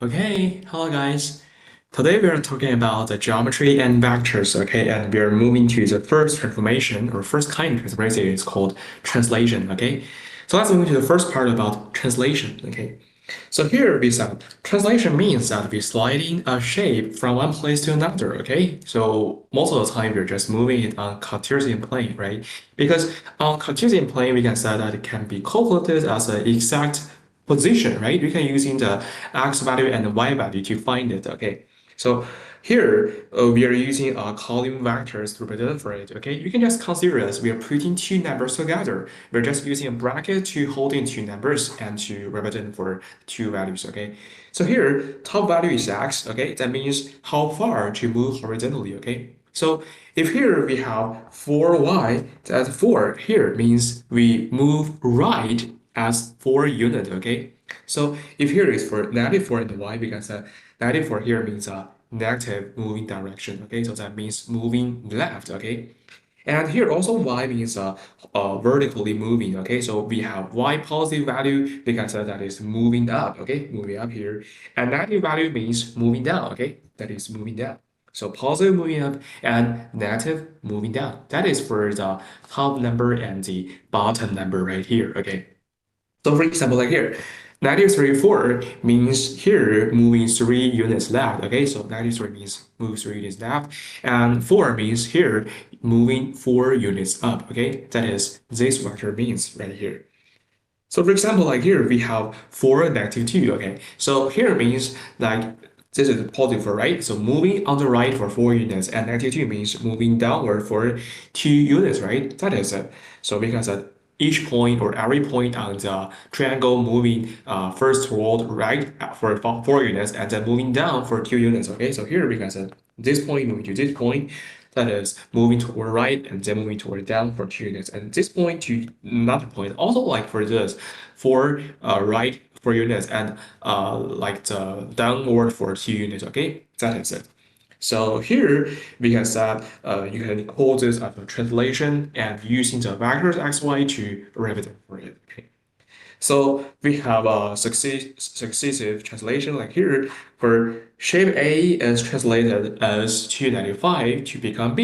Okay, hello guys. Today we are talking about the geometry and vectors, okay? And we are moving to the first transformation or first kind of transformation. It's called translation, okay? So let's move to the first part about translation, okay? So here we said translation means that we're sliding a shape from one place to another, okay? So most of the time we're just moving it on Cartesian plane, right? Because on Cartesian plane we can say that it can be calculated as an exact position, right? We can using the x value and the y value to find it, okay? So here we are using column vectors to represent for it, okay? You can just consider as we are putting two numbers together. We're just using a bracket to hold in two numbers and to represent for two values, okay? So here, top value is x, okay? That means how far to move horizontally, okay? So if here we have 4y, that 4 here means we move right as 4 unit, okay? So if here is for -4 and y, we can say -4 here means a negative moving direction, okay? So that means moving left, okay? And here also y means vertically moving, okay? So we have y positive value because that is moving up, okay? Moving up here. And negative value means moving down, okay? That is moving down. So positive moving up and negative moving down. That is for the top number and the bottom number right here, okay? So for example, like here, 93.4 means here moving 3 units left. Okay, so 93 means move 3 units left, and 4 means here moving 4 units up. Okay, that is this vector means right here. So for example, like here we have 4 -2. Okay, so here means like this is positive, right? So moving on the right for 4 units, and -2 means moving downward for 2 units, right? That is it. So because each point or every point on the triangle moving first toward right for 4 units and then moving down for 2 units. Okay, so here because this point moving to this point, that is moving toward right and then moving toward down for 2 units, and this point to another point. Also like for this, for right 4 units and like the downward for 2 units. Okay, that is it. So here we can say you can call this as a translation and using the vectors x, y to represent for it. Okay. So we have a successive translation like here for shape A is translated as 295 to become B,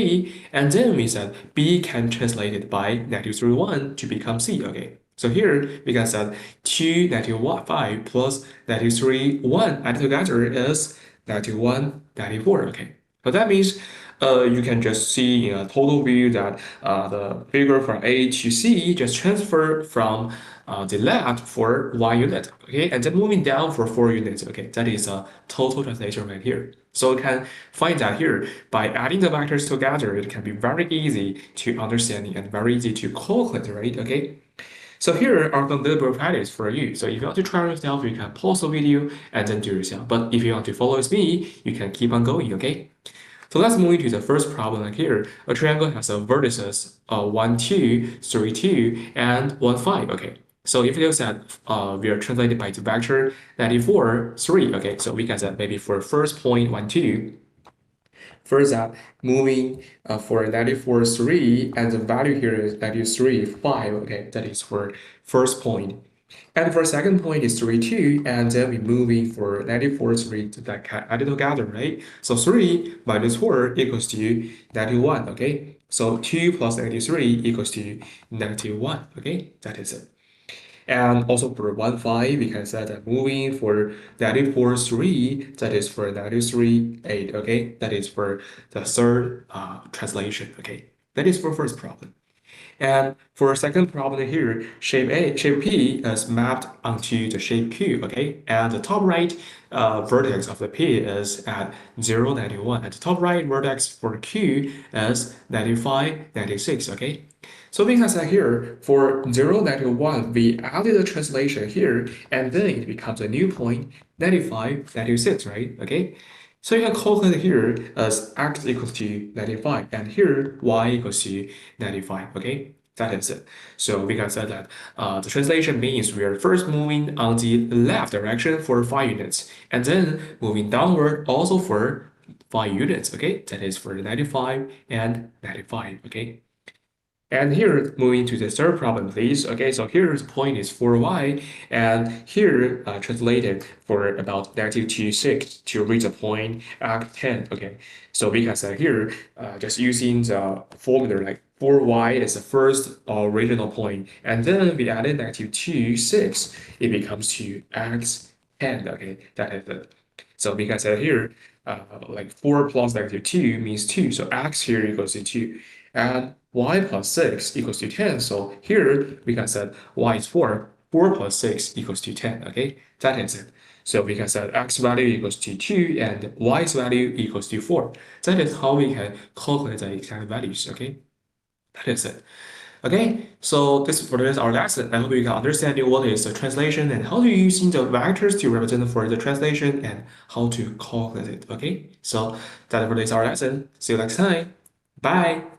and then we said B can translate it by -31 to become C. Okay. So here we can say 2 -5 plus 93 1 added together is 91 94. Okay. So that means you can just see in a total view that the figure from A to C just transfer from the left for 1 unit, okay, and then moving down for 4 units, okay. That is a total translation right here. So you can find that here by adding the vectors together, it can be very easy to understand and very easy to calculate, right? Okay. So here are some little practice for you. So if you want to try yourself, you can pause the video and then do yourself. But if you want to follow with me, you can keep on going, okay? So let's move into the first problem like here. A triangle has a vertices 1, 2, 3, 2, and 1, 5. Okay. So if you said we are translated by the vector 94, 3. Okay. So we can say maybe for first point 1, 2. First that moving for 94, 3, and the value here is 93, 5. Okay. That is for first point. And for second point is 3, 2, and then we moving for 94, 3 to that added together, right? So 3 minus 4 equals to 91, okay? So 2 plus 93 equals to -1, okay? That is it. And also for 1, 5, we can say that moving for 94, 3, that is for 93, 8, okay? That is for the third translation, okay? That is for first problem. And for a second problem here, shape P is mapped onto the shape Q, okay? And the top right vertex of the P is at 0, 91. And the top right vertex for Q is 95, 96, okay? So we can say here, for 0, 91, we added a translation here, and then it becomes a new point, 95, 96, right? Okay? So you can calculate here as x equals to 95, and here y equals to 95, okay? That is it. So we can say that the translation means we are first moving on the left direction for 5 units, and then moving downward also for 5 units, okay? That is for 95 and 95, okay? And here, moving to the third problem, please. Okay, so here the point is 4y, and here translated for about -2, 6 to reach the point at 10. Okay, so we can say here, just using the formula like 4y is the first original point, and then we added -2, 6, it becomes to x 10. Okay, that is it. So we can say here, like 4 plus -2 means 2, so x here equals to 2. And y plus 6 equals to 10. So here we can set y is 4. 4 plus 6 equals to 10. Okay, that is it. So we can set x value equals to 2 and y's value equals to 4. That is how we can calculate the exact values. Okay, that is it. Okay, so this for this our lesson. I hope you can understand what is the translation and how to using the vectors to represent for the translation and how to calculate it. Okay, so that for this our lesson. See you next time. Bye.